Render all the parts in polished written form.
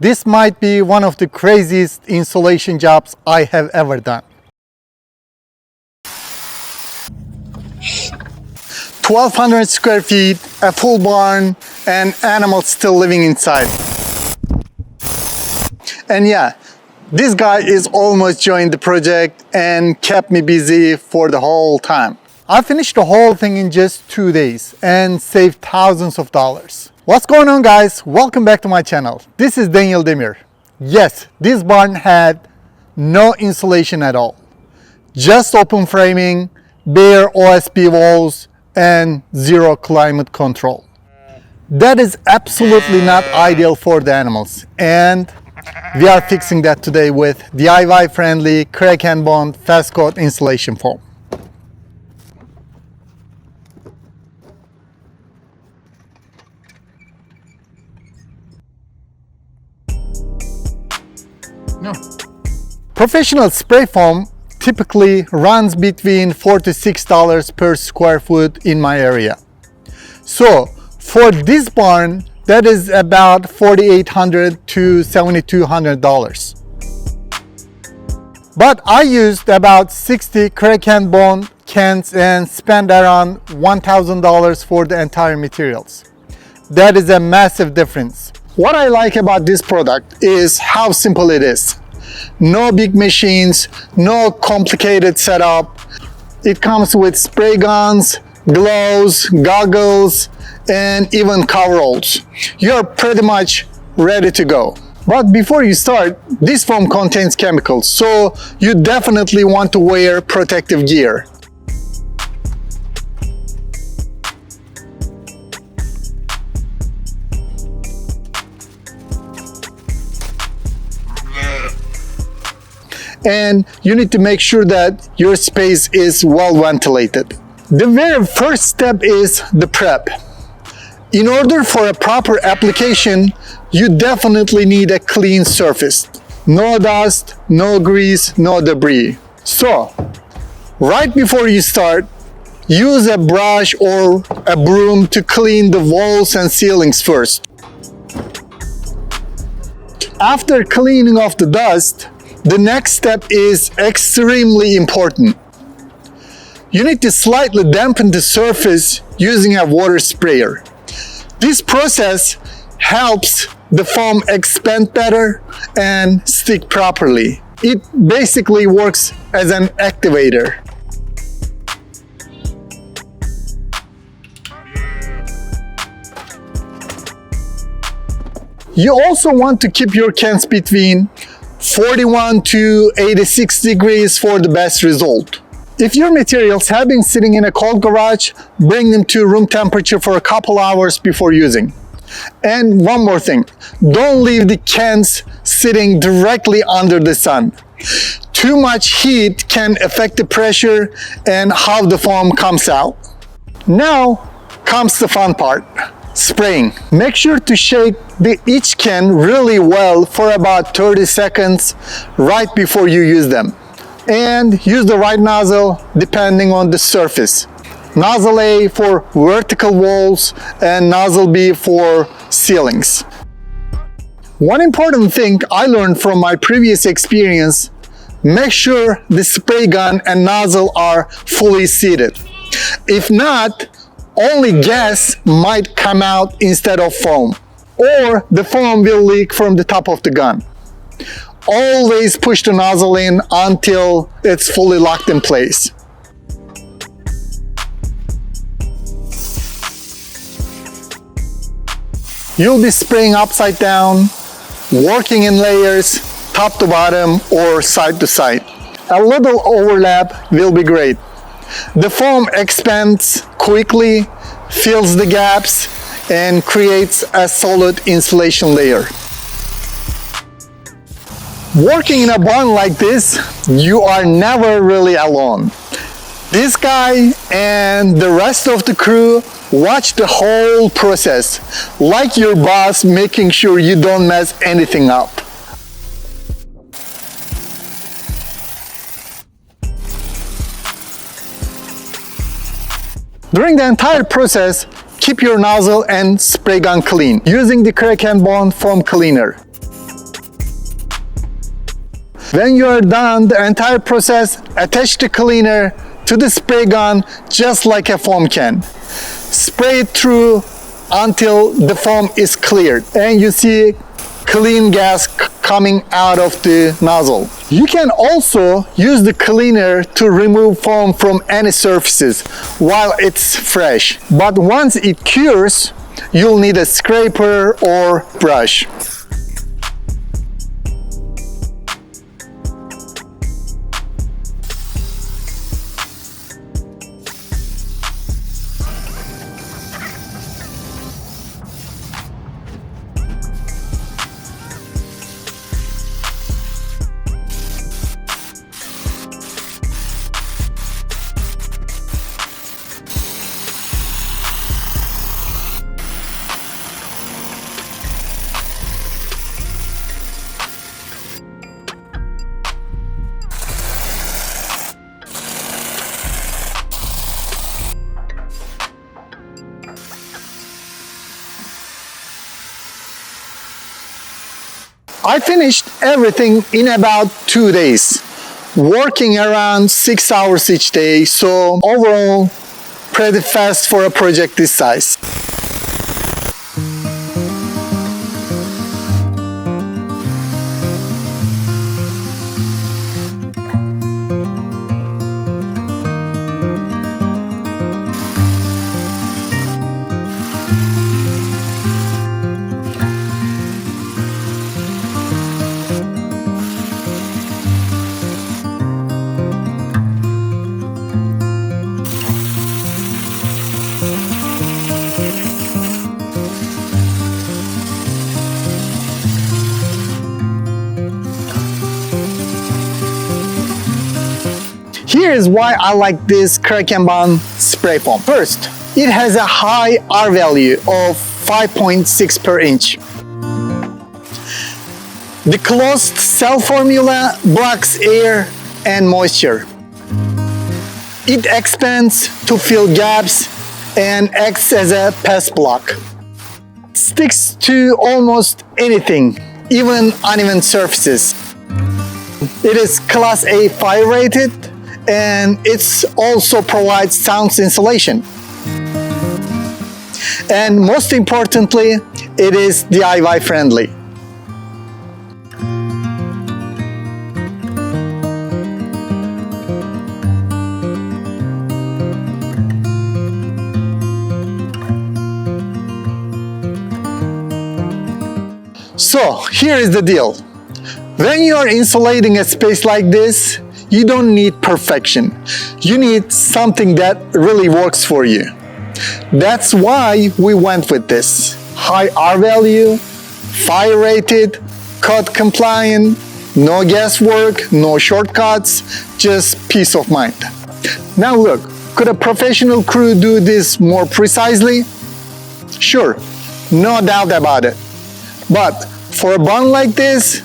This might be one of the craziest insulation jobs I have ever done. 1,200 square feet, a full barn, and animals still living inside. And yeah, this guy is almost joined the project and kept me busy for the whole time. I finished the whole thing in just 2 days and saved thousands of dollars. What's going on, guys? Welcome back to my channel. This is Daniel Demir. Yes, this barn had no insulation at all. Just open framing, bare OSB walls, and zero climate control. That is absolutely not ideal for the animals, and we are fixing that today with DIY friendly Kraken bond fast coat insulation foam. No. Professional spray foam typically runs between $4 to $6 per square foot in my area. So for this barn, that is about $4,800 to $7,200. But I used about 60 Kraken bond cans and spent around $1,000 for the entire materials. That is a massive difference. What I like about this product is how simple it is. No big machines, no complicated setup. It comes with spray guns, gloves, goggles, and even coveralls. You're pretty much ready to go. But before you start, this foam contains chemicals, so you definitely want to wear protective gear. And you need to make sure that your space is well ventilated. The very first step is the prep. In order for a proper application, you definitely need a clean surface. No dust, no grease, no debris. So, right before you start, use a brush or a broom to clean the walls and ceilings first. After cleaning off the dust, the next step is extremely important. You need to slightly dampen the surface using a water sprayer. This process helps the foam expand better and stick properly. It basically works as an activator. You also want to keep your cans between 41 to 86 degrees for the best result. If your materials have been sitting in a cold garage, bring them to room temperature for a couple hours before using. And one more thing, don't leave the cans sitting directly under the sun. Too much heat can affect the pressure and how the foam comes out. Now comes the fun part. Spraying. Make sure to shake each can really well for about 30 seconds right before you use them. And use the right nozzle depending on the surface. Nozzle A for vertical walls and nozzle B for ceilings. One important thing I learned from my previous experience, make sure the spray gun and nozzle are fully seated. If not, only gas might come out instead of foam, or the foam will leak from the top of the gun. Always push the nozzle in until it's fully locked in place. You'll be spraying upside down, working in layers, top to bottom or side to side. A little overlap will be great. The foam expands quickly, fills the gaps, and creates a solid insulation layer. Working in a barn like this, you are never really alone. This guy and the rest of the crew watch the whole process, like your boss, making sure you don't mess anything up. During the entire process, keep your nozzle and spray gun clean using the Kraken Bond foam cleaner. When you are done the entire process, attach the cleaner to the spray gun just like a foam can. Spray it through until the foam is cleared and you see clean gas coming out of the nozzle. You can also use the cleaner to remove foam from any surfaces while it's fresh. But once it cures, you'll need a scraper or brush. I finished everything in about 2 days, working around 6 hours each day, so overall pretty fast for a project this size. Here is why I like this Kraken spray foam. First, it has a high R value of 5.6 per inch. The closed cell formula blocks air and moisture. It expands to fill gaps and acts as a pest block. It sticks to almost anything, even uneven surfaces. It is Class A fire rated, and it also provides sound insulation. And most importantly, it is DIY friendly. So here is the deal. When you are insulating a space like this, you don't need perfection. You need something that really works for you. That's why we went with this. High R value, fire rated, code compliant, no guesswork, no shortcuts, just peace of mind. Now look, could a professional crew do this more precisely? Sure, no doubt about it. But for a bun like this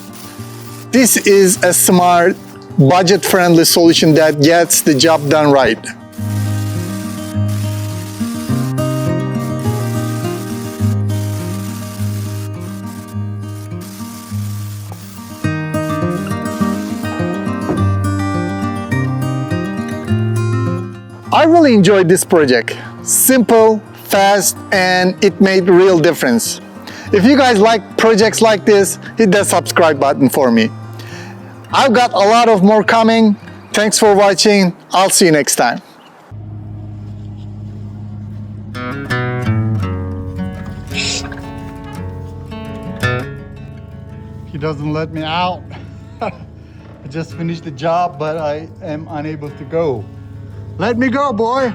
is a smart, budget-friendly solution that gets the job done right. I really enjoyed this project. Simple, fast, and it made real difference. If you guys like projects like this, hit that subscribe button for me. I've got a lot of more coming. Thanks for watching. I'll see you next time. He doesn't let me out. I just finished the job, but I am unable to go. Let me go, boy.